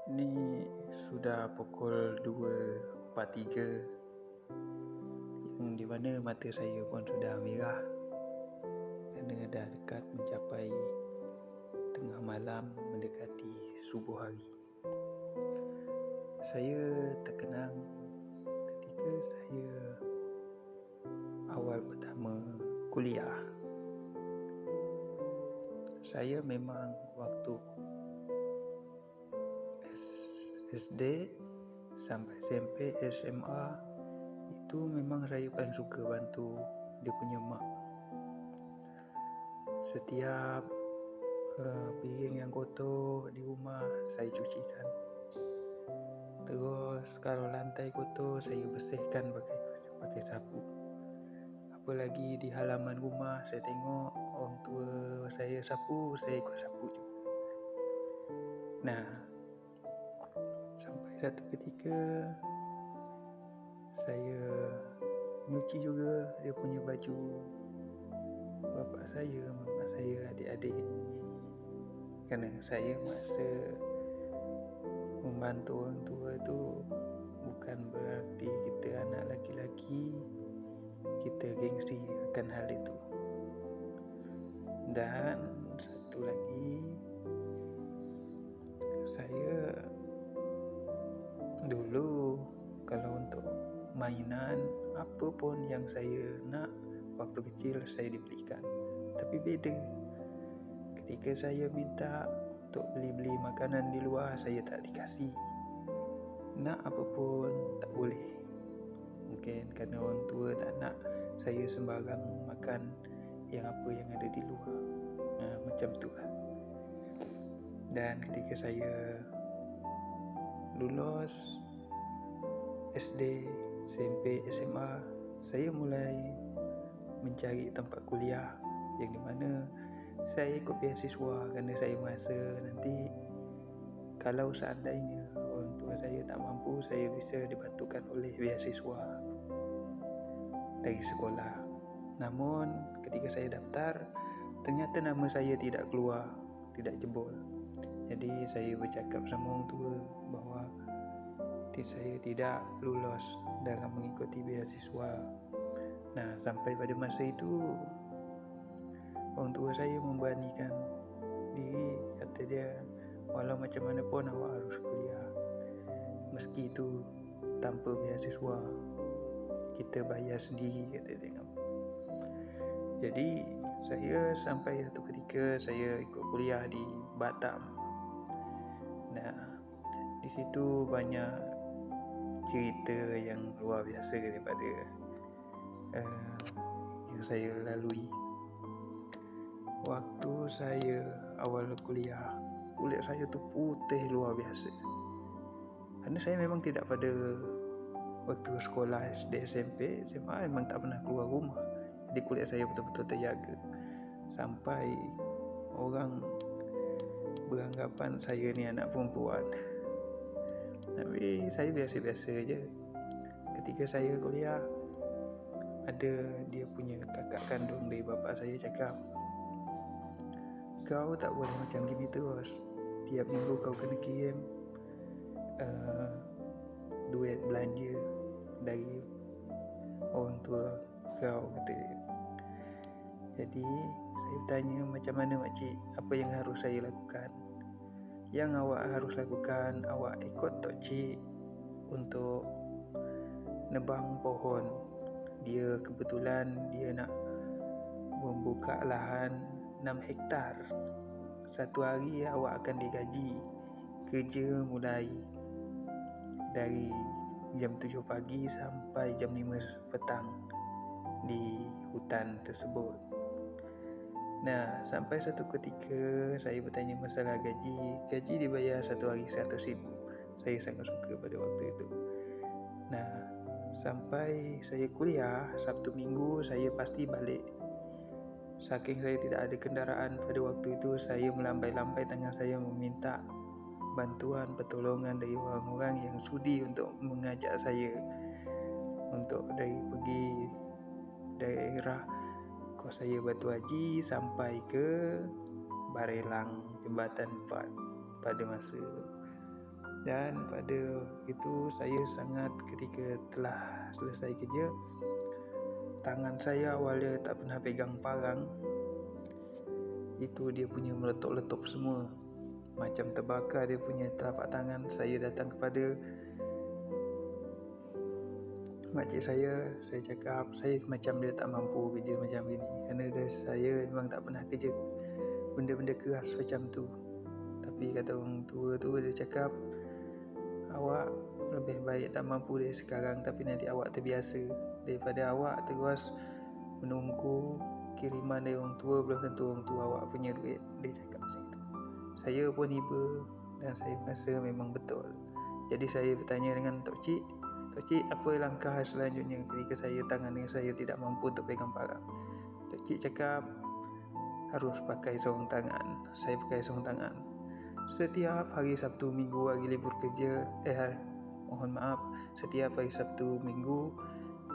Ini sudah pukul 2.43 yang di mana mata saya pun sudah merah kerana dah dekat mencapai tengah malam mendekati subuh hari. Saya terkenang ketika saya awal pertama kuliah. Saya memang waktu SD sampai SMP, SMA itu memang saya paling suka bantu dia punya mak. Setiap piring yang kotor di rumah saya cucikan. Terus kalau lantai kotor saya bersihkan pakai sapu. Apalagi di halaman rumah saya tengok orang tua saya sapu, saya ikut sapu juga. Nah, sampai satu ketika saya nyuci juga dia punya baju bapak saya, mak saya, adik-adik. Kerana saya masa membantu orang tua itu bukan berarti kita anak laki-laki kita gengsi akan hal itu. Dan satu lagi, saya dulu kalau untuk mainan apa pun yang saya nak waktu kecil saya dibelikan. Tapi beda ketika saya minta untuk beli makanan di luar, saya tak dikasih. Nak apa pun tak boleh. Mungkin kerana orang tua tak nak saya sembarang makan yang ada di luar. Macam tu lah. Dan ketika saya lulus SD, SMP, SMA, saya mulai mencari tempat kuliah yang di mana saya ikut beasiswa kerana saya merasa nanti kalau seandainya orang tua saya tak mampu, saya bisa dibantukan oleh beasiswa dari sekolah. Namun ketika saya daftar, ternyata nama saya tidak keluar, tidak jebol. Jadi saya bercakap sama orang tua bahawa saya tidak lulus dalam mengikuti beasiswa. Nah, sampai pada masa itu orang tua saya memberanikan diri, kata dia, walau macam mana pun awak harus kuliah, meski itu tanpa beasiswa, kita bayar sendiri, kata dia. Jadi saya sampai satu ketika saya ikut kuliah di Batam. Nah, di situ banyak cerita yang luar biasa daripada yang saya lalui. Waktu saya awal kuliah, kulit saya tu putih luar biasa. Kerana saya memang tidak pada waktu sekolah SD, SMP, SMA memang tak pernah keluar rumah. Jadi kulit saya betul-betul terjaga. Sampai orang beranggapan saya ni anak perempuan. Tapi saya biasa-biasa je. Ketika saya kuliah, ada dia punya kakak kandung dari bapa saya cakap, kau tak boleh macam gini terus. Tiap minggu kau kena kirim duit belanja dari orang tua kau, kata dia. Jadi saya bertanya, macam mana makcik, apa yang harus saya lakukan? Yang awak harus lakukan, awak ikut tok cik untuk nebang pohon. Dia kebetulan dia nak membuka lahan 6 hektar. Satu hari awak akan digaji. Kerja mulai dari jam 7 pagi sampai jam 5 petang di hutan tersebut. Nah, sampai satu ketika saya bertanya masalah gaji. Gaji dibayar satu hari 100,000. Saya sangat suka pada waktu itu. Nah, sampai saya kuliah, Sabtu Minggu saya pasti balik. Saking saya tidak ada kendaraan pada waktu itu, saya melambai-lambai tangan saya meminta bantuan, pertolongan dari orang-orang yang sudi untuk mengajak saya untuk pergi daerah kos saya Batu Haji sampai ke Barelang, Jambatan 4 pada masa itu. Dan pada itu saya sangat, ketika telah selesai kerja, tangan saya awalnya tak pernah pegang parang, itu dia punya meletup-letup semua, macam terbakar dia punya telapak tangan. Saya datang kepada makcik saya cakap saya macam dia tak mampu kerja macam ini, kerana saya memang tak pernah kerja benda-benda keras macam tu. Tapi kata orang tua tu, dia cakap awak lebih baik tak mampu dari sekarang, tapi nanti awak terbiasa, daripada awak terus menunggu kiriman dari orang tua, belum tentu orang tua awak punya duit. Dia cakap macam tu. Saya pun iba dan saya rasa memang betul. Jadi saya bertanya dengan Tok Cik, apa langkah selanjutnya ketika tangan saya tidak mampu untuk pegang parang? Tok Cik cakap harus pakai sarung tangan. Saya pakai sarung tangan setiap hari Sabtu Minggu, hari libur kerja. Setiap hari Sabtu Minggu,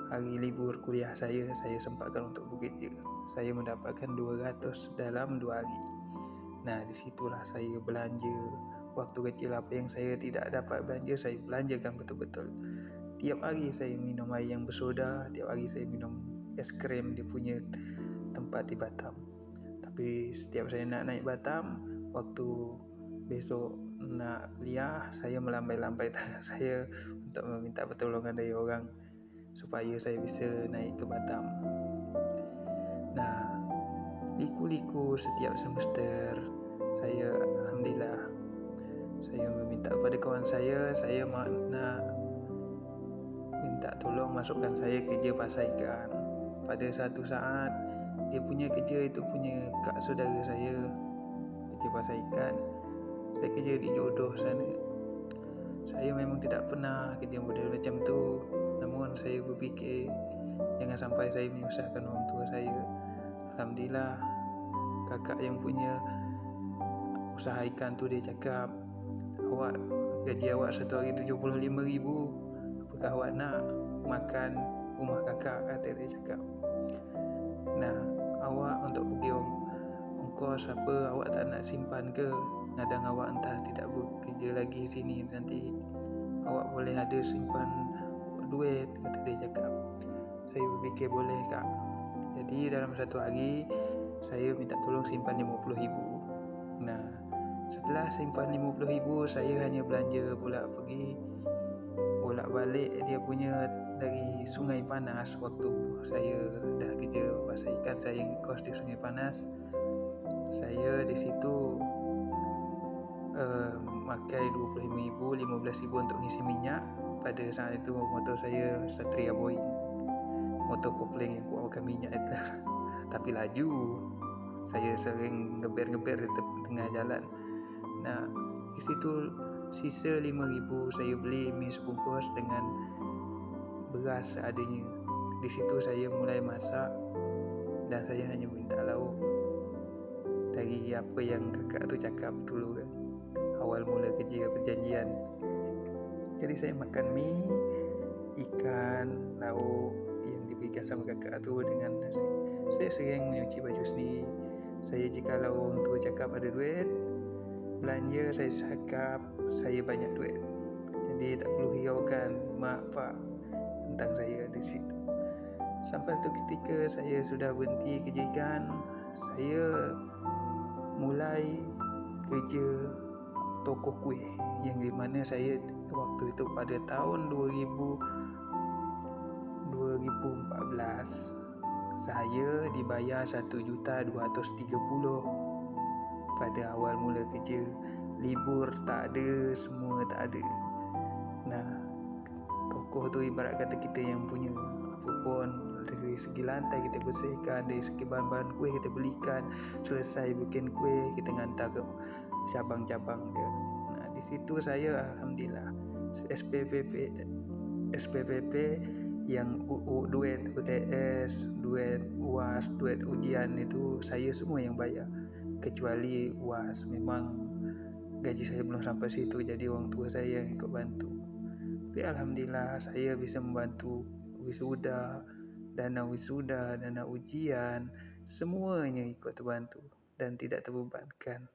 hari libur kuliah saya sempatkan untuk bekerja. Saya mendapatkan 200 dalam 2 hari. Nah, disitulah saya belanja. Waktu kecil apa yang saya tidak dapat belanja, saya belanjakan betul-betul. Tiap hari saya minum air yang bersoda, tiap hari saya minum es krim dia punya tempat di Batam. Tapi setiap saya nak naik Batam, waktu besok nak kuliah, saya melambai-lambai tangan saya untuk meminta pertolongan dari orang supaya saya bisa naik ke Batam. Nah, liku-liku setiap semester saya, alhamdulillah, saya meminta kepada kawan saya nak minta tolong masukkan saya kerja pasar ikan. Pada satu saat dia punya kerja itu punya kak saudara saya kerja pasar ikan. Saya kerja di Jodoh sana. Saya memang tidak pernah kerja model macam tu, namun saya berfikir jangan sampai saya menyusahkan orang tua saya. Alhamdulillah, kakak yang punya usaha ikan tu dia cakap, gaji awak satu hari 75,000, apakah awak nak makan rumah kakak, kata dia cakap. Nah, awak untuk pergi ongkos apa, awak tak nak simpan ke? Kadang awak entah tidak bekerja lagi sini, nanti awak boleh ada simpan duit, kata dia cakap. Saya berfikir boleh kak. Jadi dalam satu hari saya minta tolong simpan 50,000. Nah, setelah simpan 50,000, saya hanya belanja bolak-balik dia punya dari Sungai Panas. Waktu saya dah kerja pasar ikan, saya ngekos di Sungai Panas. Saya di situ pakai 25,000, 15,000 untuk ngisi minyak. Pada saat itu motor saya Satria Boeing, motor kopling yang kuat makan minyak itu. Tapi laju, saya sering ngeber-ngeber di tengah jalan. Nah, di situ sisa 5,000 saya beli mi sebungkus dengan beras seadanya. Di situ saya mulai masak dan saya hanya minta lauk dari apa yang kakak tu cakap dulu kan, awal mula kerja perjanjian. Jadi saya makan mi, ikan, lauk yang diberikan sama kakak tu dengan nasi. Saya sering menyuci baju sendiri. Saya jikalau orang tua cakap ada duit belanja, saya cakap saya banyak duit. Jadi tak perlu hiraukan mak pak tentang saya di situ. Sampai tu ketika saya sudah berhenti kerja ikan, saya mulai kerja toko kuih, yang di mana saya waktu itu pada tahun 2014 saya dibayar 1,230,000 pada awal mula kerja. Libur tak ada, semua tak ada. Nah, tokoh tu ibarat kata kita yang punya apa pun, dari segi lantai kita bersihkan, dari segi bahan-bahan kuih kita belikan, selesai bikin kuih kita hantar ke cabang-cabang dia. Nah, di situ saya alhamdulillah SPPP yang duit UTS, duit UAS, duit ujian itu saya semua yang bayar, kecuali UAS. Memang gaji saya belum sampai situ, jadi orang tua saya yang ikut bantu. Tapi alhamdulillah saya bisa membantu wisuda, dana ujian, semuanya ikut terbantu dan tidak terbebankan.